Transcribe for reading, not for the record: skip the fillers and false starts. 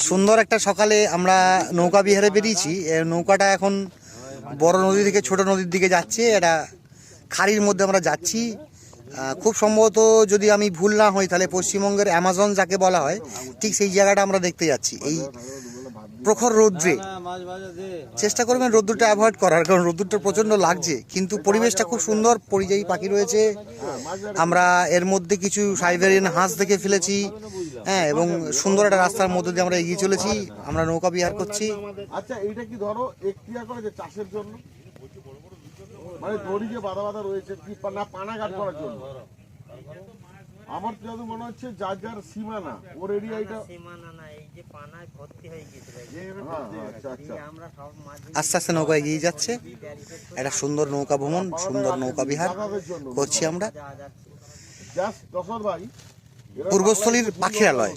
সুন্দর একটা সকালে আমরা নৌকা বিহারে বেরিয়েছি। নৌকাটা এখন বড় নদী থেকে ছোট নদীর দিকে যাচ্ছে। এটা খাড়ির মধ্যে আমরা যাচ্ছি। খুব সম্ভবত যদি আমি ভুল না হই তাহলে পশ্চিমবঙ্গের অ্যামাজন যাকে বলা হয় ঠিক সেই জায়গাটা আমরা দেখতে যাচ্ছি। এই প্রখর রৌদ্রে চেষ্টা করবেন রোদ্দুরটা অ্যাভয়েড করার, কারণ রোদ্দুরটা প্রচণ্ড লাগছে, কিন্তু পরিবেশটা খুব সুন্দর। পরিযায়ী পাখি রয়েছে, আমরা এর মধ্যে কিছু সাইবেরিয়ান হাঁস দেখে ফেলেছি। হ্যাঁ, এবং সুন্দর একটা রাস্তার মধ্যে দিয়ে আমরা এগিয়ে চলেছি, আমরা নৌকা বিহার করছি। আচ্ছা, এইটা কি ধরো এখতিয়ার করে যে চাষের জন্য, মানে দড়ি যে বাঁধা বাঁধা রয়েছে কি না পানাঘাট করার জন্য? আমার যত মনে হচ্ছে যার যার সীমানা ওর এরিয়াটা সীমানা না, এই যে পানায় ভর্তি হয়ে গিয়েছিল। আচ্ছা আচ্ছা, আমরা সব মাঝি আস্তে আস্তে নৌকা এগিয়ে যাচ্ছে। একটা সুন্দর নৌকা ভ্রমণ, সুন্দর নৌকা বিহার করছি আমরা। জাস্ট দশর ভাই পূর্বস্থলীর পাখিরালয়।